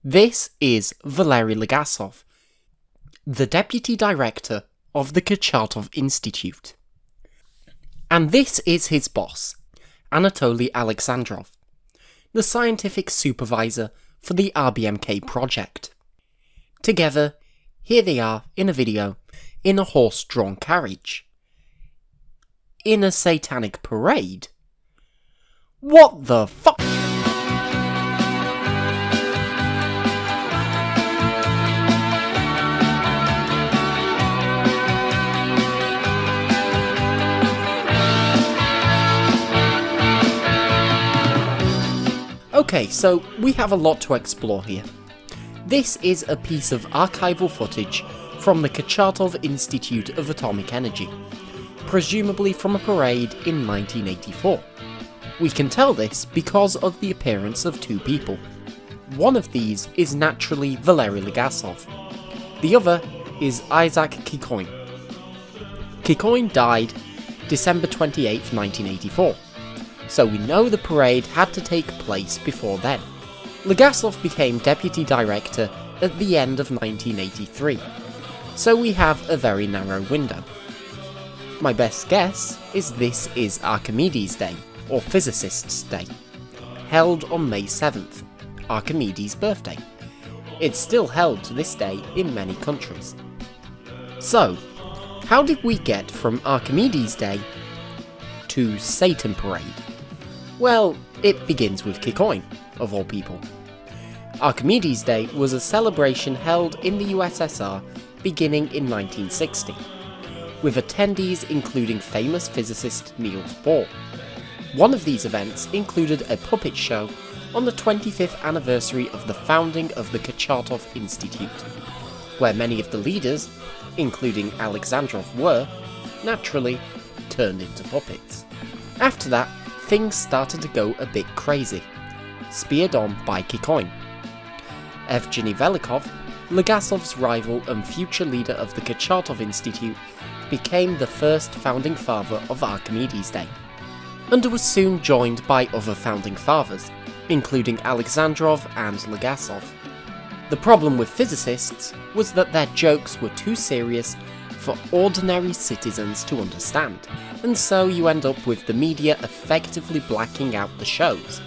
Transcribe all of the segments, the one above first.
This is Valery Legasov, the Deputy Director of the Kurchatov Institute. And this is his boss, Anatoly Aleksandrov, the scientific supervisor for the RBMK project. Together, here they are in a video, in a horse-drawn carriage. In a satanic parade? What the fuck? Okay, so we have a lot to explore here. This is a piece of archival footage from the Kurchatov Institute of Atomic Energy, presumably from a parade in 1984. We can tell this because of the appearance of two people. One of these is naturally Valery Legasov. The other is Isaac Kikoin. Kikoin died December 28, 1984. So we know the parade had to take place before then. Legasov became deputy director at the end of 1983, so we have a very narrow window. My best guess is this is Archimedes' Day, or Physicists' Day, held on May 7th, Archimedes' birthday. It's still held to this day in many countries. So, how did we get from Archimedes' Day to Satan Parade? Well, it begins with Kikoin, of all people. Archimedes' Day was a celebration held in the USSR beginning in 1960, with attendees including famous physicist Niels Bohr. One of these events included a puppet show on the 25th anniversary of the founding of the Kurchatov Institute, where many of the leaders, including Alexandrov, were, naturally, turned into puppets. After that, things started to go a bit crazy, speared on by Kikoin. Evgeny Velikov, Legasov's rival and future leader of the Kurchatov Institute, became the first founding father of Archimedes' Day, and was soon joined by other founding fathers, including Alexandrov and Legasov. The problem with physicists was that their jokes were too serious for ordinary citizens to understand, and so you end up with the media effectively blacking out the shows,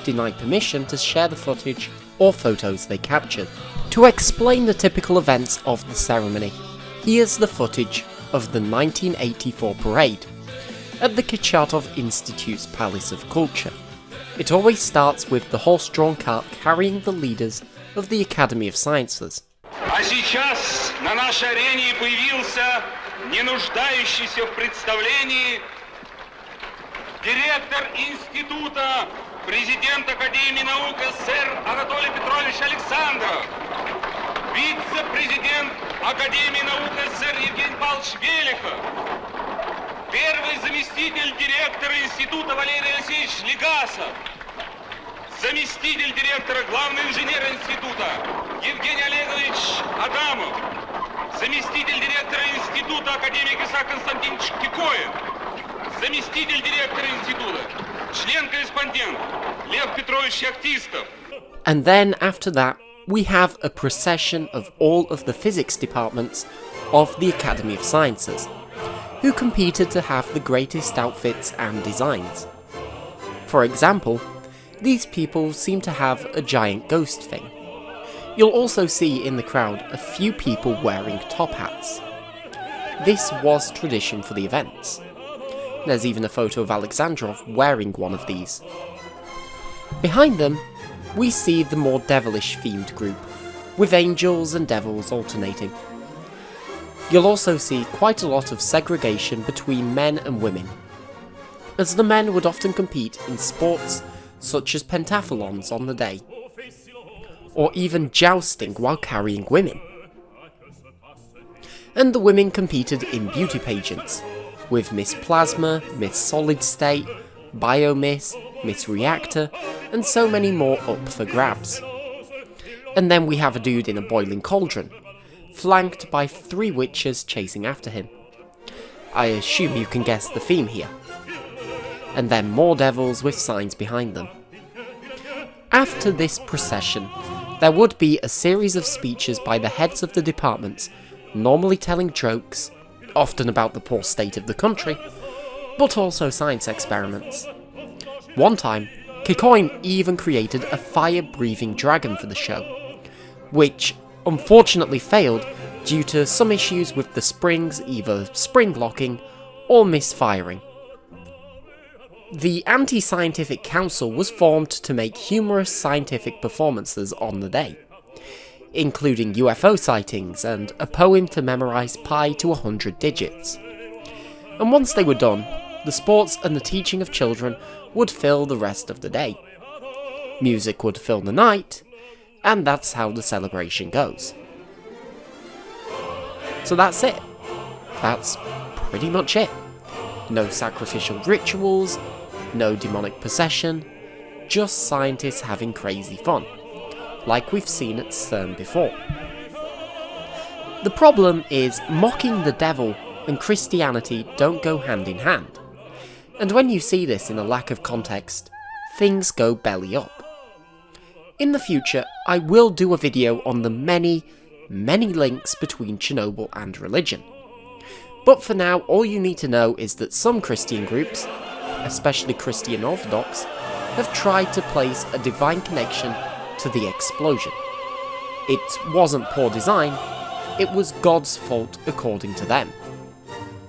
denied permission to share the footage or photos they captured. To explain the typical events of the ceremony, here's the footage of the 1984 parade at the Kurchatov Institute's Palace of Culture. It always starts with the horse-drawn cart carrying the leaders of the Academy of Sciences. А сейчас на нашей арене появился не нуждающийся в представлении директор института, президент Академии наук СССР Анатолий Петрович Александров, вице-президент Академии наук СССР Евгений Павлович Великов, первый заместитель директора института Валерий Легасов, заместитель директора, главный инженер института Евгений Олегович Адамов, заместитель директора института академик Исаак Константинович Кикоев, заместитель директора института, член-корреспондент Лев Петрович Яхтистов. And then after that, we have a procession of all of the physics departments of the Academy of Sciences, who competed to have the greatest outfits and designs. For example, these people seem to have a giant ghost thing. You'll also see in the crowd a few people wearing top hats. This was tradition for the events. There's even a photo of Alexandrov wearing one of these. Behind them, we see the more devilish themed group, with angels and devils alternating. You'll also see quite a lot of segregation between men and women, as the men would often compete in sports such as pentathlons on the day, or even jousting while carrying women. And the women competed in beauty pageants, with Miss Plasma, Miss Solid State, Biomiss, Miss Reactor, and so many more up for grabs. And then we have a dude in a boiling cauldron, flanked by 3 witches chasing after him. I assume you can guess the theme here. And then more devils with signs behind them. After this procession, there would be a series of speeches by the heads of the departments, normally telling jokes, often about the poor state of the country, but also science experiments. One time, Kikoin even created a fire-breathing dragon for the show, which unfortunately failed due to some issues with the springs either spring-locking or misfiring. The Anti-Scientific Council was formed to make humorous scientific performances on the day, including UFO sightings and a poem to memorise pi to 100 digits. And once they were done, the sports and the teaching of children would fill the rest of the day. Music would fill the night, and that's how the celebration goes. So that's it. That's pretty much it. No sacrificial rituals, no demonic possession, just scientists having crazy fun, like we've seen at CERN before. The problem is mocking the devil and Christianity don't go hand in hand, and when you see this in a lack of context, things go belly up. In the future, I will do a video on the many links between Chernobyl and religion. But for now, all you need to know is that some Christian groups, especially Christian Orthodox, have tried to place a divine connection to the explosion. It wasn't poor design, it was God's fault according to them.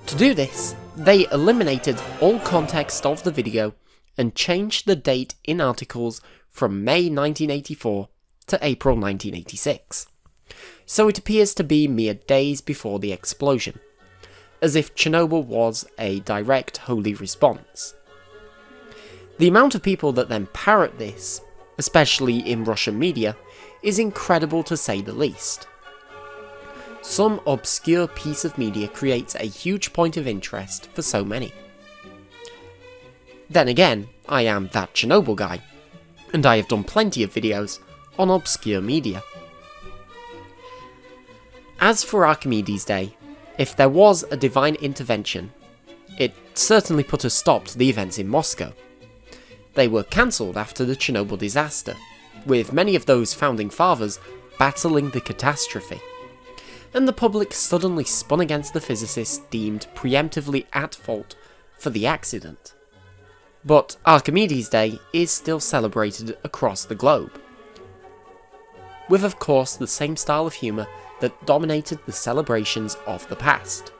To do this, they eliminated all context of the video and changed the date in articles from May 1984 to April 1986. So it appears to be mere days before the explosion, as if Chernobyl was a direct holy response. The amount of people that then parrot this, especially in Russian media, is incredible to say the least. Some obscure piece of media creates a huge point of interest for so many. Then again, I am that Chernobyl guy, and I have done plenty of videos on obscure media. As for Archimedes' Day, if there was a divine intervention, it certainly put a stop to the events in Moscow. They were cancelled after the Chernobyl disaster, with many of those founding fathers battling the catastrophe, and the public suddenly spun against the physicists deemed preemptively at fault for the accident. But Archimedes' Day is still celebrated across the globe, with of course the same style of humour that dominated the celebrations of the past.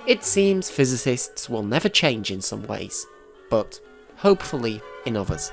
It seems physicists will never change in some ways, but hopefully in others.